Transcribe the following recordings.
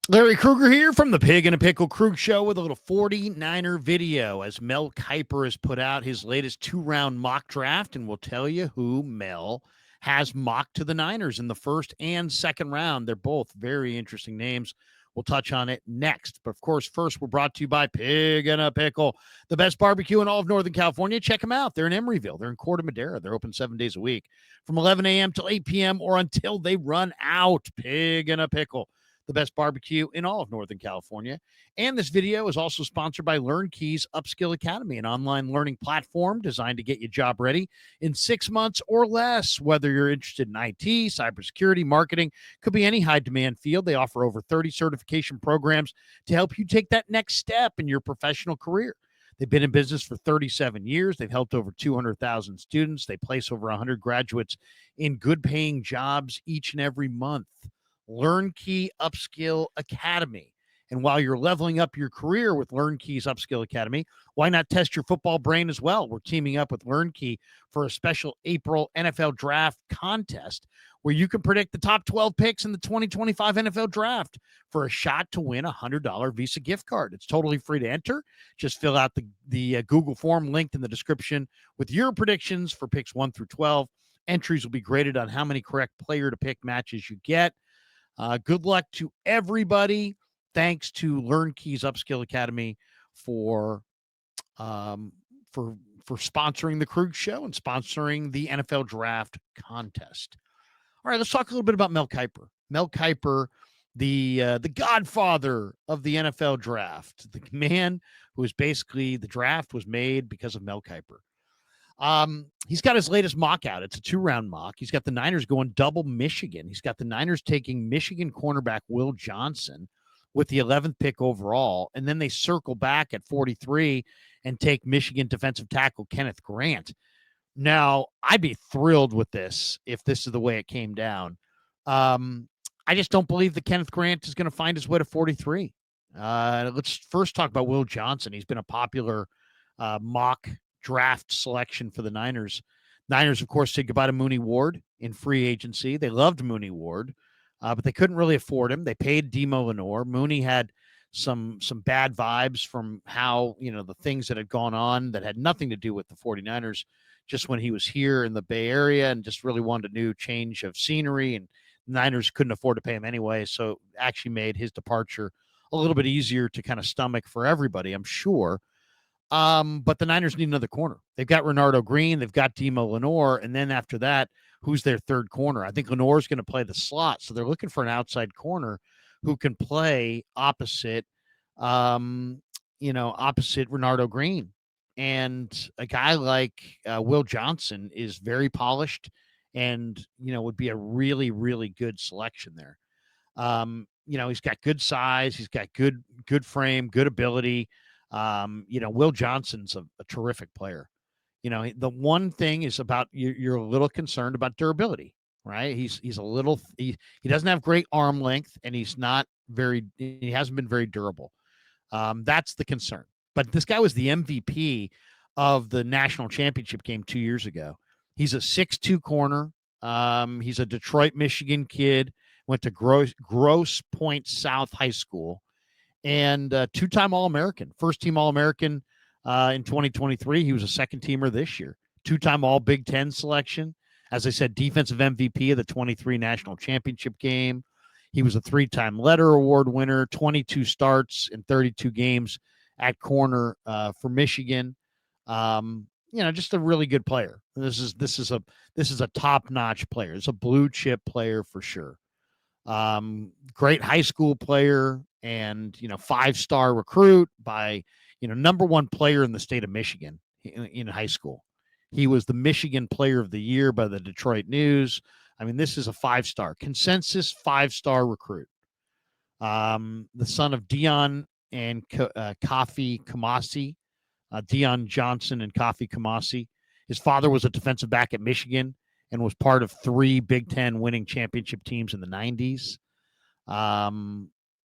Larry Kruger here from the Pig and a Pickle Krug Show with a little 49er video as Mel Kiper has put out his latest 2-round mock draft, and we'll tell you who Mel has mocked to the Niners in the first and second round. They're both very interesting names. We'll touch on it next. But of course, first, we're brought to you by Pig and a Pickle, the best barbecue in all of Northern California. Check them out. They're in Emeryville. They're in Corte Madera. They're open 7 days a week from 11 a.m. till 8 p.m. or until they run out. Pig and a Pickle, the best barbecue in all of Northern California. And this video is also sponsored by LearnKeys Upskill Academy, an online learning platform designed to get you job ready in 6 months or less. Whether you're interested in IT, cybersecurity, marketing, could be any high demand field. They offer over 30 certification programs to help you take that next step in your professional career. They've been in business for 37 years. They've helped over 200,000 students. They place over 100 graduates in good paying jobs each and every month. LearnKey Upskill Academy. And while you're leveling up your career with LearnKey's Upskill Academy, why not test your football brain as well? We're teaming up with LearnKey for a special April NFL Draft contest where you can predict the top 12 picks in the 2025 NFL Draft for a shot to win a $100 Visa gift card. It's totally free to enter. Just fill out the Google form linked in the description with your predictions for picks 1 through 12. Entries will be graded on how many correct player to pick matches you get. Good luck to everybody. Thanks to LearnKey's Upskill Academy for um, for for sponsoring the Krug Show and sponsoring the NFL Draft contest. All right, let's talk a little bit about Mel Kiper. Mel Kiper, the godfather of the NFL Draft, the man who is basically the draft was made because of Mel Kiper. He's got his latest mock out. It's a 2-round mock. He's got the Niners going double Michigan. He's got the Niners taking Michigan cornerback Will Johnson with the 11th pick overall. And then they circle back at 43 and take Michigan defensive tackle Kenneth Grant. Now, I'd be thrilled with this if this is the way it came down. I just don't believe that Kenneth Grant is going to find his way to 43. Let's first talk about Will Johnson. He's been a popular mock draft selection for the Niners. Niners, of course, said goodbye to Mooney Ward in free agency. They loved Mooney Ward, but they couldn't really afford him. They paid Demo Lenore. Mooney had some bad vibes from how, the things that had gone on that had nothing to do with the 49ers just when he was here in the Bay Area and just really wanted a new change of scenery, and Niners couldn't afford to pay him anyway. So actually made his departure a little bit easier to kind of stomach for everybody, I'm sure. But the Niners need another corner. They've got Renardo Green, they've got Demo Lenore, and then after that, who's their third corner? I think Lenore's going to play the slot, so they're looking for an outside corner who can play opposite, opposite Renardo Green. And a guy like Will Johnson is very polished, and would be a really, really good selection there. He's got good size, he's got good frame, good ability. Will Johnson's a terrific player. The one thing is about you're a little concerned about durability, right? He's a little he doesn't have great arm length, and he hasn't been very durable. That's the concern. But this guy was the MVP of the national championship game 2 years ago. He's a 6'2" corner. He's a Detroit, Michigan kid. Went to Grosse Pointe South High School, and 2-time All-American, first-team All-American in 2023. He was a second-teamer this year. 2-time All-Big Ten selection. As I said, defensive MVP of the 23 national championship game. He was a 3-time Letter Award winner, 22 starts in 32 games at corner for Michigan. Just a really good player. This is a top-notch player. It's a blue-chip player for sure. Great high school player, and 5-star recruit by number one player in the state of Michigan in high school. He was the Michigan Player of the Year by the Detroit News. I mean, this is a 5-star consensus 5-star recruit. The son of Dion and Kofi Kamasi, Dion Johnson and Kofi Kamasi. His father was a defensive back at Michigan and was part of 3 Big Ten winning championship teams in the 90s.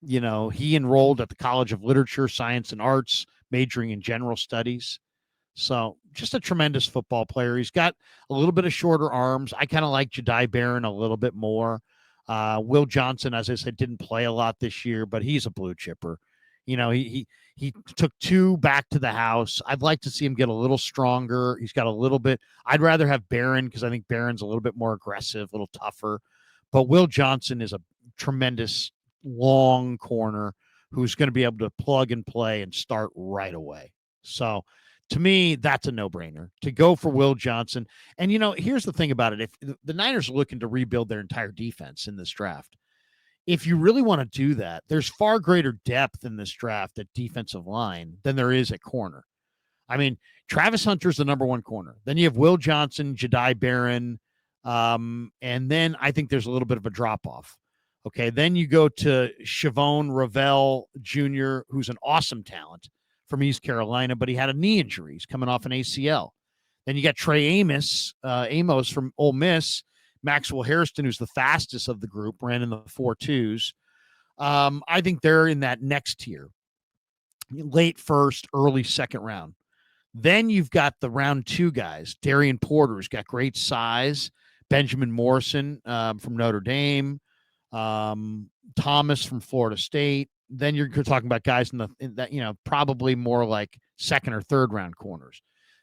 He enrolled at the College of Literature, Science, and Arts, majoring in general studies. So just a tremendous football player. He's got a little bit of shorter arms. I kind of like Jedi Barron a little bit more. Will Johnson, as I said, didn't play a lot this year, but he's a blue chipper. He took 2 back to the house. I'd like to see him get a little stronger. He's got a little bit. I'd rather have Barron because I think Barron's a little bit more aggressive, a little tougher. But Will Johnson is a tremendous long corner who's going to be able to plug and play and start right away. So to me, that's a no-brainer to go for Will Johnson. And, here's the thing about it. If the Niners are looking to rebuild their entire defense in this draft, if you really want to do that, there's far greater depth in this draft at defensive line than there is at corner. I mean, Travis Hunter's the number 1 corner. Then you have Will Johnson, Jedi Barron, and then I think there's a little bit of a drop-off. Okay, then you go to Chavon Ravel Jr., who's an awesome talent from East Carolina, but he had a knee injury. He's coming off an ACL. Then you got Trey Amos from Ole Miss, Maxwell Hairston, who's the fastest of the group, ran in the 4.2s. I think they're in that next tier, late first, early second round. Then you've got the round 2 guys. Darian Porter's got great size. Benjamin Morrison from Notre Dame. Thomas from Florida State. Then you're talking about guys in that, probably more like second or third round corners.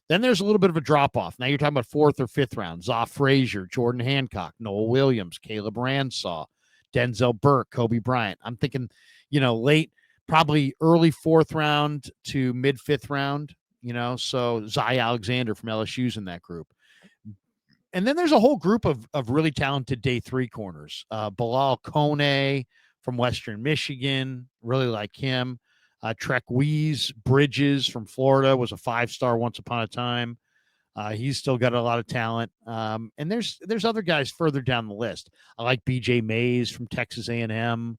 Then there's a little bit of a drop off. Now you're talking about 4th or 5th round. Zoff Frazier, Jordan Hancock, Noel Williams, Caleb Ransaw, Denzel Burke, Kobe Bryant. I'm thinking, late, probably early 4th round to mid 5th round. So Zy Alexander from LSU's in that group. And then there's a whole group of really talented day 3 corners. Bilal Kone from Western Michigan, really like him. Trequise Bridges from Florida was a 5-star once upon a time. He's still got a lot of talent. And there's other guys further down the list. I like BJ Mays from Texas A&M.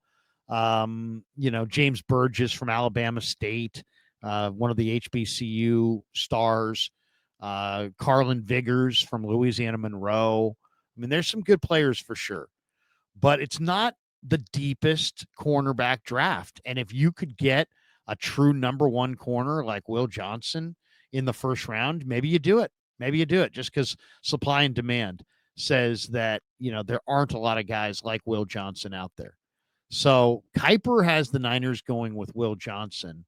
James Burgess from Alabama State, one of the HBCU stars. Carlin Vigors from Louisiana Monroe. I mean, there's some good players for sure, but it's not the deepest cornerback draft. And if you could get a true number 1 corner like Will Johnson in the first round, maybe you do it. Maybe you do it just because supply and demand says that, there aren't a lot of guys like Will Johnson out there. So Kiper has the Niners going with Will Johnson.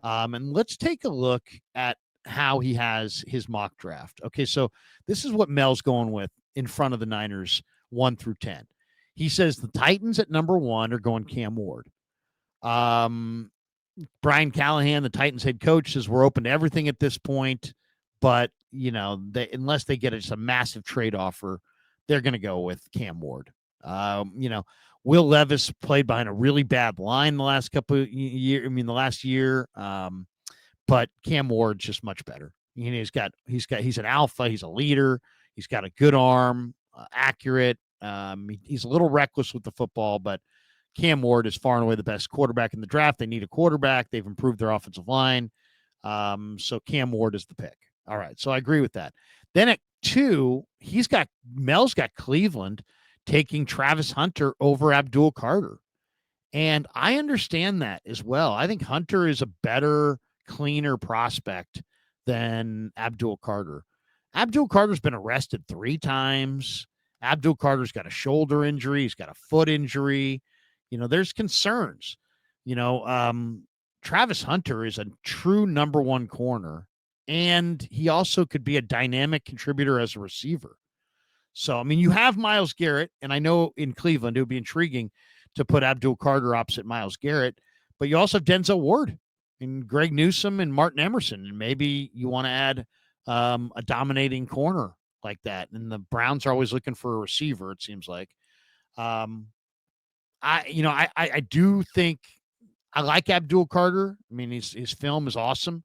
And let's take a look at how he has his mock draft. Okay, so this is what Mel's going with in front of the Niners 1 through 10. He says the Titans at number 1 are going Cam Ward. Brian Callahan, the Titans head coach, says we're open to everything at this point, but unless they get a massive trade offer, they're going to go with Cam Ward. Will Levis played behind a really bad line the last couple of years. The last year. But Cam Ward's just much better. He's an alpha. He's a leader. He's got a good arm, accurate. He's a little reckless with the football, but Cam Ward is far and away the best quarterback in the draft. They need a quarterback. They've improved their offensive line. So Cam Ward is the pick. All right. So I agree with that. Then at 2, Mel's got Cleveland taking Travis Hunter over Abdul Carter. And I understand that as well. I think Hunter is a better, cleaner prospect than Abdul Carter. Abdul Carter's been arrested 3 times. Abdul Carter's got a shoulder injury. He's got a foot injury. There's concerns. Travis Hunter is a true number 1 corner, and he also could be a dynamic contributor as a receiver. So, you have Myles Garrett, and I know in Cleveland it would be intriguing to put Abdul Carter opposite Myles Garrett, but you also have Denzel Ward and Greg Newsome and Martin Emerson, and maybe you want to add a dominating corner like that. And the Browns are always looking for a receiver, it seems like. I do think I like Abdul Carter. His film is awesome,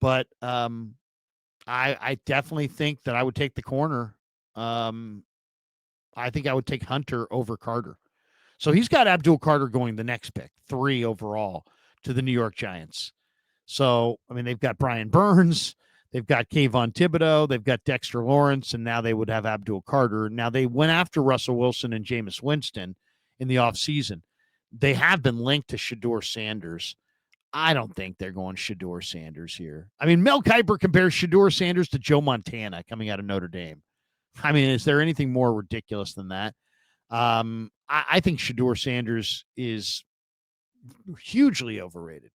but I definitely think that I would take the corner. I think I would take Hunter over Carter. So he's got Abdul Carter going the next pick, 3 overall to the New York Giants. So, they've got Brian Burns, they've got Kayvon Thibodeau, they've got Dexter Lawrence, and now they would have Abdul Carter. Now they went after Russell Wilson and Jameis Winston in the offseason. They have been linked to Shedeur Sanders. I don't think they're going Shedeur Sanders here. Mel Kiper compares Shedeur Sanders to Joe Montana coming out of Notre Dame. Is there anything more ridiculous than that? I think Shador Sanders is hugely overrated.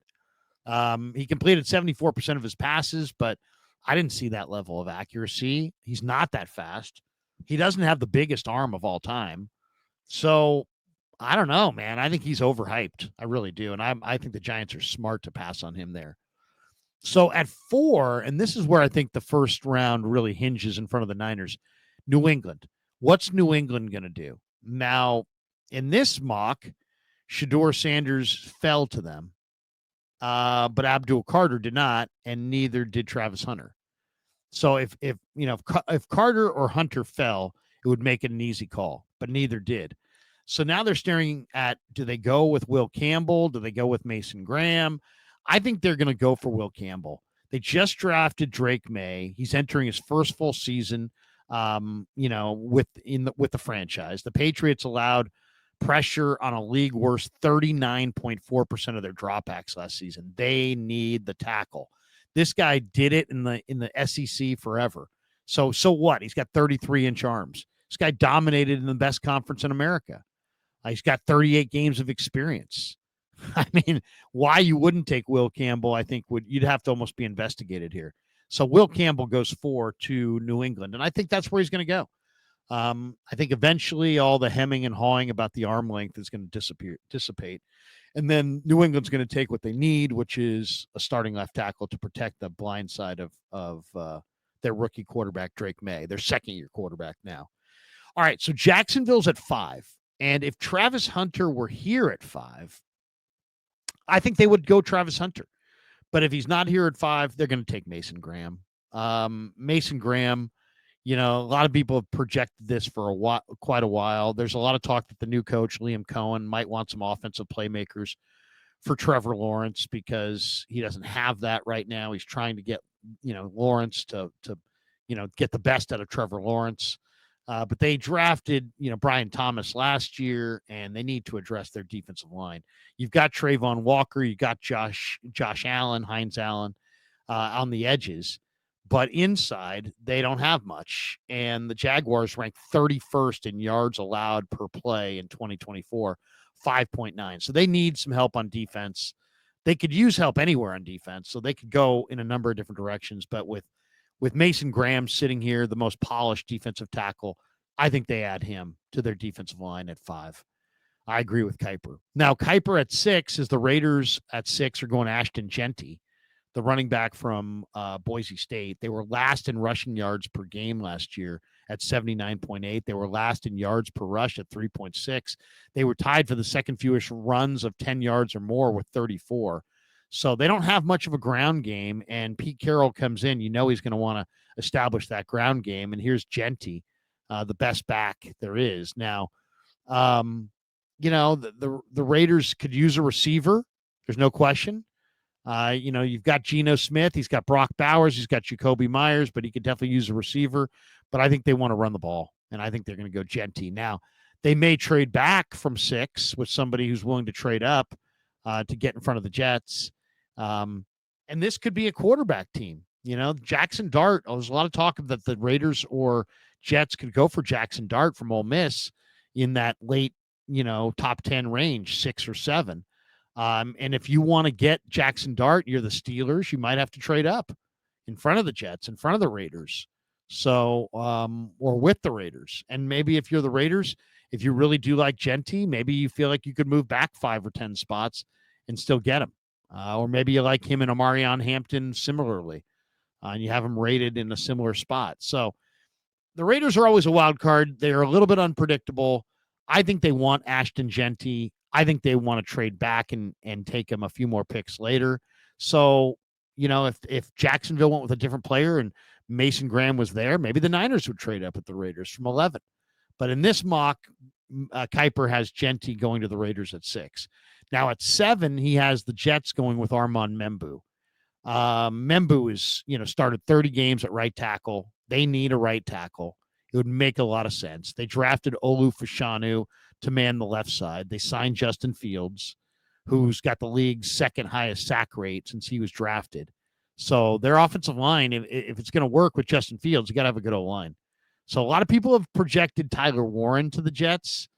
He completed 74% of his passes, but I didn't see that level of accuracy. He's not that fast. He doesn't have the biggest arm of all time. So I don't know, man. I think he's overhyped. I really do. And I think the Giants are smart to pass on him there. So at 4, and this is where I think the first round really hinges in front of the Niners, New England. What's New England going to do? Now, in this mock, Shador Sanders fell to them, but Abdul Carter did not, and neither did Travis Hunter. So if Carter or Hunter fell, it would make it an easy call, but neither did. So now they're staring at, do they go with Will Campbell? Do they go with Mason Graham? I think they're going to go for Will Campbell. They just drafted Drake May. He's entering his first full season, with the franchise. The Patriots allowed pressure on a league worst 39.4% of their dropbacks last season. They need the tackle. This guy did it in the SEC forever. So what? He's got 33-inch arms. This guy dominated in the best conference in America. He's got 38 games of experience. I mean, why you wouldn't take Will Campbell, I think you'd have to almost be investigated here. So Will Campbell goes 4 to New England, and I think that's where he's going to go. I think eventually all the hemming and hawing about the arm length is going to dissipate. And then New England's going to take what they need, which is a starting left tackle to protect the blind side of their rookie quarterback, Drake May, their second-year quarterback now. All right, so Jacksonville's at 5. And if Travis Hunter were here at 5, I think they would go Travis Hunter. But if he's not here at 5, they're going to take Mason Graham. Mason Graham, a lot of people have projected this for quite a while. There's a lot of talk that the new coach, Liam Cohen, might want some offensive playmakers for Trevor Lawrence because he doesn't have that right now. He's trying to get, Lawrence to get the best out of Trevor Lawrence. But they drafted, Brian Thomas last year, and they need to address their defensive line. You've got Trayvon Walker, you got Josh Allen, Hines Allen on the edges. But inside, they don't have much. And the Jaguars ranked 31st in yards allowed per play in 2024, 5.9. So they need some help on defense. They could use help anywhere on defense. So they could go in a number of different directions. But with Mason Graham sitting here, the most polished defensive tackle, I think they add him to their defensive line at 5. I agree with Kiper. Now, Kiper at 6 is the Raiders at 6 are going Ashton Genty, the running back from Boise State. They were last in rushing yards per game last year at 79.8. They were last in yards per rush at 3.6. They were tied for the second fewest runs of 10 yards or more with 34. So they don't have much of a ground game, and Pete Carroll comes in. He's going to want to establish that ground game, and here's Genty, the best back there is. Now, the Raiders could use a receiver. There's no question. You've got Geno Smith. He's got Brock Bowers. He's got Jacoby Myers, but he could definitely use a receiver. But I think they want to run the ball, and I think they're going to go Genty. Now, they may trade back from 6 with somebody who's willing to trade up to get in front of the Jets. And this could be a quarterback team. Jackson Dart, there's a lot of talk that the Raiders or Jets could go for Jackson Dart from Ole Miss in that late, top 10 range, 6 or 7. And if you want to get Jackson Dart, you're the Steelers, you might have to trade up in front of the Jets, in front of the Raiders. So, or with the Raiders. And maybe if you're the Raiders, if you really do like Genty, maybe you feel like you could move back 5 or 10 spots and still get him. Or maybe you like him and Omarion Hampton similarly, and you have him rated in a similar spot. So the Raiders are always a wild card. They're a little bit unpredictable. I think they want Ashton Genty. I think they want to trade back and take him a few more picks later. So, if Jacksonville went with a different player and Mason Graham was there, maybe the Niners would trade up with the Raiders from 11. But in this mock, Kiper has Genty going to the Raiders at 6. Now at 7, he has the Jets going with Armand Membu. Membu is, started 30 games at right tackle. They need a right tackle. It would make a lot of sense. They drafted Olu Fashanu to man the left side. They signed Justin Fields, who's got the league's second highest sack rate since he was drafted. So their offensive line, if it's going to work with Justin Fields, you got to have a good O-line. So a lot of people have projected Tyler Warren to the Jets.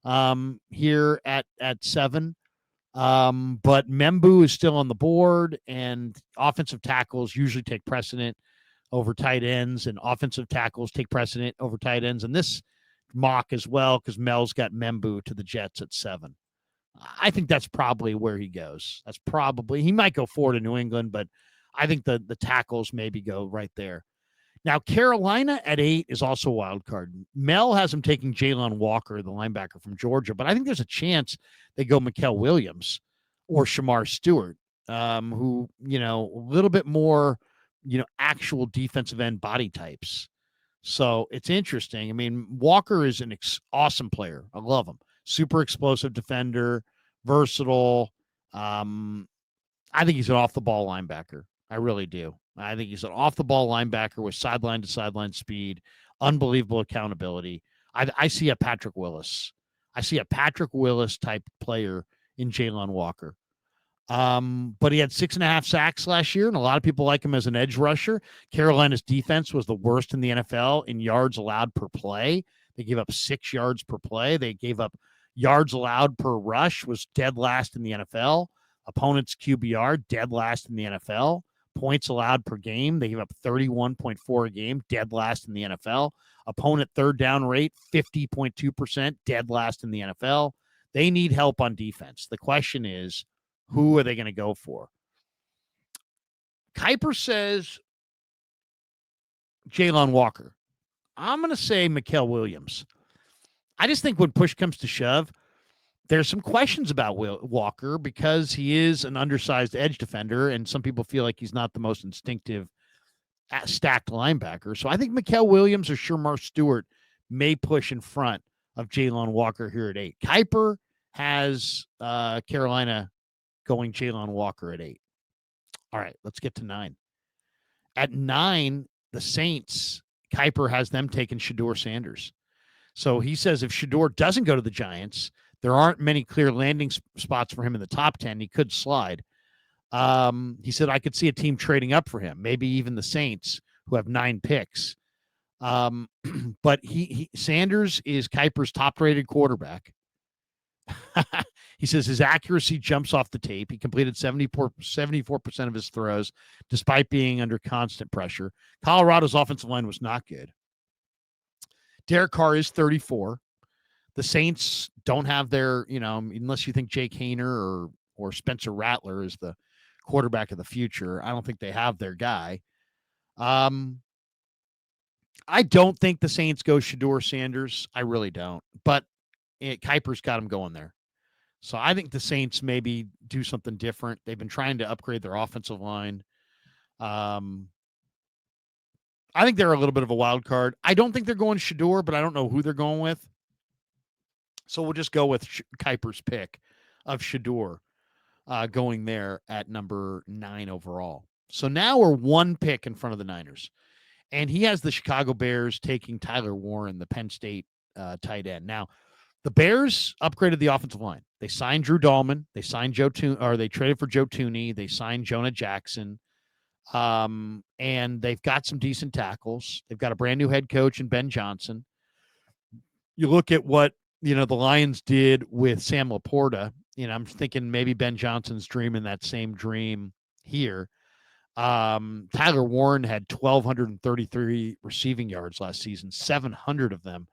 here at 7. But Membu is still on the board, and offensive tackles usually take precedent over tight ends, and offensive tackles take precedent over tight ends. And this mock as well, because Mel's got Membu to the Jets at 7. I think that's probably where he goes. That's probably, he might go 4 to New England, but I think the tackles maybe go right there. Now, Carolina at 8 is also a wild card. Mel has him taking Jalen Walker, the linebacker from Georgia, but I think there's a chance they go Mikael Williams or Shamar Stewart, who, a little bit more, actual defensive end body types. So it's interesting. I mean, Walker is an awesome player. I love him. Super explosive defender, versatile. I think he's an off-the-ball linebacker. I really do. I think he's an off-the-ball linebacker with sideline-to-sideline speed, unbelievable accountability. I see a Patrick Willis. I see a Patrick Willis type player in Jalen Walker. But he had 6.5 sacks last year, and a lot of people like him as an edge rusher. Carolina's defense was the worst in the NFL in yards allowed per play. They gave up 6 yards per play. They gave up yards allowed per rush, was dead last in the NFL. Opponents' QBR, dead last in the NFL. Points allowed per game, they gave up 31.4 a game, dead last in the NFL. Opponent third down rate, 50.2%, dead last in the NFL. They need help on defense. The question is, who are they going to go for? Kiper says Jalen Walker. I'm going to say Mikael Williams. I just think when push comes to shove, there's some questions about Walker because he is an undersized edge defender, and some people feel like he's not the most instinctive stacked linebacker. So I think Mikael Williams or Shamar Stewart may push in front of Jalen Walker here at 8. Kiper has Carolina going Jalen Walker at 8. All right, let's get to 9. At 9, the Saints, Kiper has them taking Shedeur Sanders. So he says if Shedeur doesn't go to the Giants, there aren't many clear landing spots for him in the top 10. He could slide. He said, I could see a team trading up for him, maybe even the Saints, who have 9 picks. But Sanders is Kiper's top-rated quarterback. He says his accuracy jumps off the tape. He completed 74% of his throws, despite being under constant pressure. Colorado's offensive line was not good. Derek Carr is 34. The Saints don't have their, unless you think Jake Hayner or Spencer Rattler is the quarterback of the future, I don't think they have their guy. I don't think the Saints go Shedeur Sanders. I really don't. But Kiper's got him going there. So I think the Saints maybe do something different. They've been trying to upgrade their offensive line. I think they're a little bit of a wild card. I don't think they're going Shedeur, but I don't know who they're going with. So we'll just go with Kiper's pick of Shedeur going there at number 9 overall. So now we're 1 pick in front of the Niners. And he has the Chicago Bears taking Tyler Warren, the Penn State tight end. Now, the Bears upgraded the offensive line. They signed Drew Dahlman. They signed they traded for Joe Tooney. They signed Jonah Jackson. And they've got some decent tackles. They've got a brand new head coach in Ben Johnson. You look at what, the Lions did with Sam Laporta. I'm thinking maybe Ben Johnson's dreaming that same dream here. Tyler Warren had 1,233 receiving yards last season. 700 of them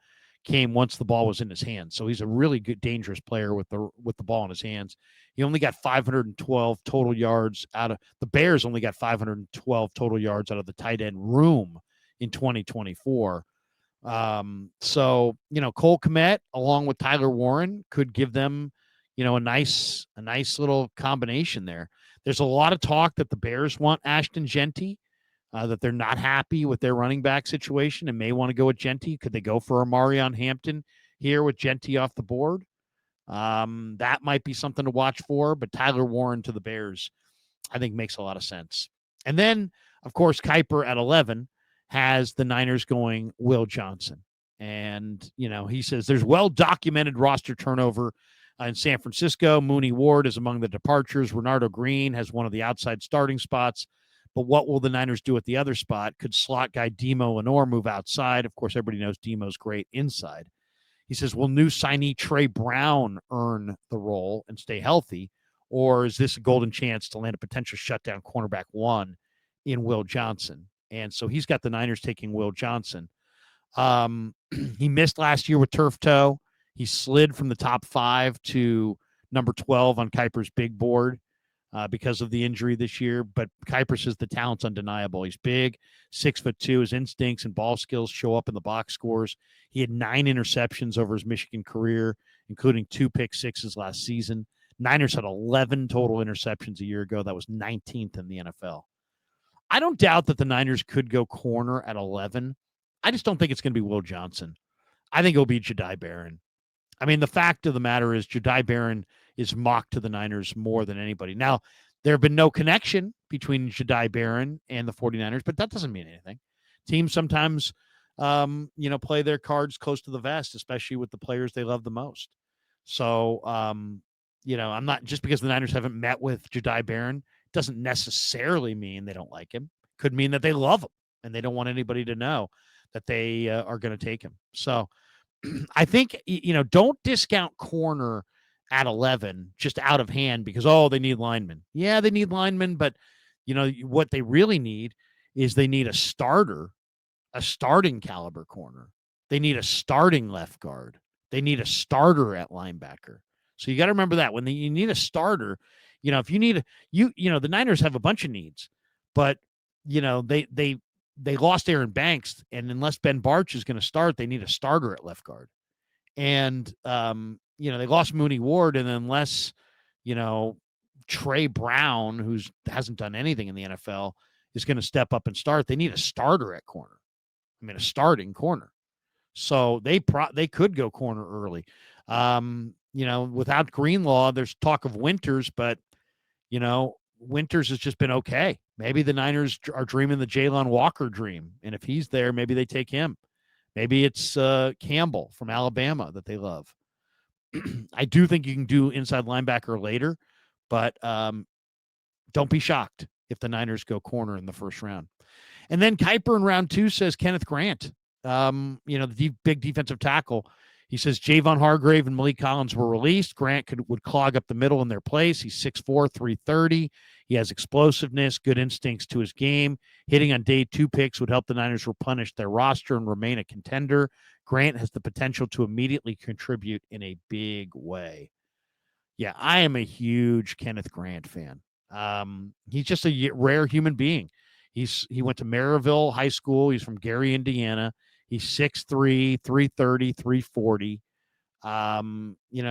came once the ball was in his hands. So he's a really good, dangerous player with the ball in his hands. He only got 512 total yards out of the Bears. Only got 512 total yards out of the tight end room in 2024. So Cole Kmet along with Tyler Warren could give them, a nice little combination there. There's a lot of talk that the Bears want Ashton Jeanty. That they're not happy with their running back situation and may want to go with Jeanty. Could they go for Amarion Hampton here with Jeanty off the board? That might be something to watch for, but Tyler Warren to the Bears, I think makes a lot of sense. And then, of course, Kiper at 11 has the Niners going Will Johnson. And, he says there's well-documented roster turnover in San Francisco. Mooney Ward is among the departures. Renardo Green has one of the outside starting spots. But what will the Niners do at the other spot? Could slot guy Demo Lenore move outside? Of course, everybody knows Demo's great inside. He says, will new signee Trey Brown earn the role and stay healthy? Or is this a golden chance to land a potential shutdown cornerback one in Will Johnson? And so he's got the Niners taking Will Johnson. He missed last year with turf toe. He slid from the top 5 to number 12 on Kiper's big board because of the injury this year. But Kiper says the talent's undeniable. He's big, 6'2". His instincts and ball skills show up in the box scores. He had 9 interceptions over his Michigan career, including 2 pick sixes last season. Niners had 11 total interceptions a year ago. That was 19th in the NFL. I don't doubt that the Niners could go corner at 11. I just don't think it's going to be Will Johnson. I think it'll be Jedi Barron. I mean, the fact of the matter is Jedi Barron is mocked to the Niners more than anybody. Now, there have been no connection between Jedi Barron and the 49ers, but that doesn't mean anything. Teams sometimes, play their cards close to the vest, especially with the players they love the most. So, I'm not, just because the Niners haven't met with Jedi Barron doesn't necessarily mean they don't like him. Could mean that they love him and they don't want anybody to know that they are going to take him. So I think, don't discount corner at 11 just out of hand because, they need linemen. Yeah, they need linemen, but, what they really need is they need a starting caliber corner. They need a starting left guard. They need a starter at linebacker. So you got to remember that when you need a starter, if you need the Niners have a bunch of needs, but they lost Aaron Banks, and unless Ben Barch is going to start, they need a starter at left guard. And they lost Mooney Ward, and unless Trey Brown, who hasn't done anything in the NFL, is going to step up and start, they need a starter at corner. I mean, a starting corner. So they could go corner early. Without Greenlaw, there's talk of Winters, but Winters has just been okay. Maybe the Niners are dreaming the Jalen Walker dream, and if he's there, maybe they take him. Maybe it's Campbell from Alabama that they love. I do think you can do inside linebacker later, but don't be shocked if the Niners go corner in the first round. And then Kiper in round 2 says Kenneth Grant, the big defensive tackle. He says Javon Hargrave and Malik Collins were released. Grant would clog up the middle in their place. He's 6'4", 330. He has explosiveness, good instincts to his game. Hitting on day 2 picks would help the Niners replenish their roster and remain a contender. Grant has the potential to immediately contribute in a big way. Yeah, I am a huge Kenneth Grant fan. He's just a rare human being. He went to Maryville High School. He's from Gary, Indiana. He's 6'3", 330, 340.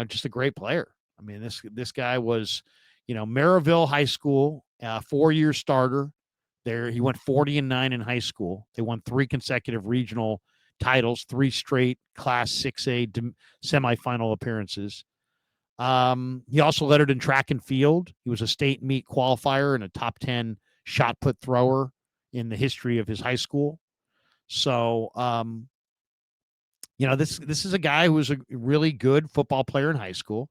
Just a great player. I mean, this guy was, Maryville High School, 4-year starter. There, he went 40-9 in high school. They won 3 consecutive regional titles, 3 straight Class 6A semifinal appearances. He also lettered in track and field. He was a state meet qualifier and a top 10 shot put thrower in the history of his high school. So, this is a guy who was a really good football player in high school.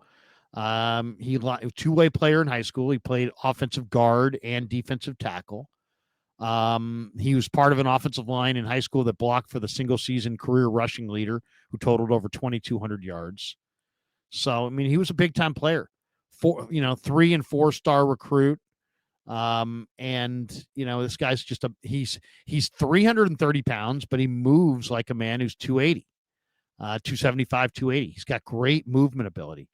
He two-way player in high school. He played offensive guard and defensive tackle. He was part of an offensive line in high school that blocked for the single season career rushing leader who totaled over 2,200 yards. So, I mean, he was a big time player. 3 and 4-star recruit. This guy's just he's 330 pounds, but he moves like a man who's 280, 275, 280. He's got great movement ability.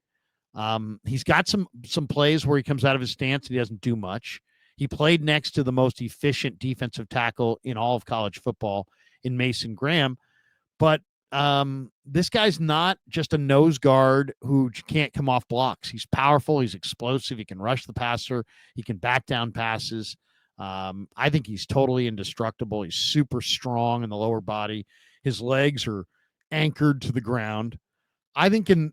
He's got some plays where he comes out of his stance and he doesn't do much. He played next to the most efficient defensive tackle in all of college football in Mason Graham, but this guy's not just a nose guard who can't come off blocks. He's powerful. He's explosive. He can rush the passer. He can back down passes. I think he's totally indestructible. He's super strong in the lower body. His legs are anchored to the ground. I think in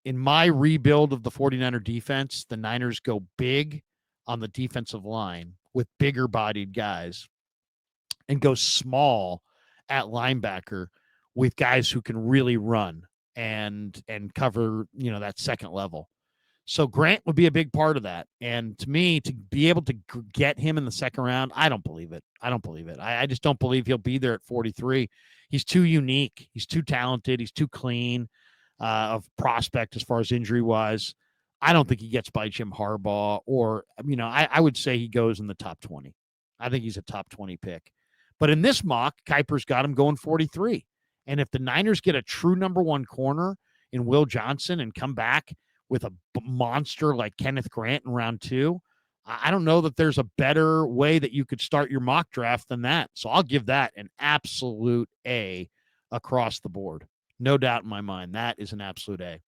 my rebuild of the 49er defense, the Niners go big on the defensive line with bigger bodied guys and go small at linebacker with guys who can really run and cover, that second level. So Grant would be a big part of that. And to me, to be able to get him in the second round, I don't believe it. I just don't believe he'll be there at 43. He's too unique. He's too talented. He's too clean of prospect as far as injury wise. I don't think he gets by Jim Harbaugh, or, I would say he goes in the top 20. I think he's a top 20 pick. But in this mock, Kiper's got him going 43. And if the Niners get a true number one corner in Will Johnson and come back with a monster like Kenneth Grant in round 2, I don't know that there's a better way that you could start your mock draft than that. So I'll give that an absolute A across the board. No doubt in my mind. That is an absolute A.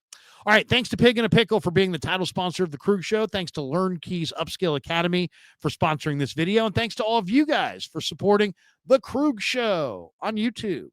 All right. Thanks to Pig and a Pickle for being the title sponsor of the Krug Show. Thanks to LearnKeys Upskill Academy for sponsoring this video. And thanks to all of you guys for supporting the Krug Show on YouTube.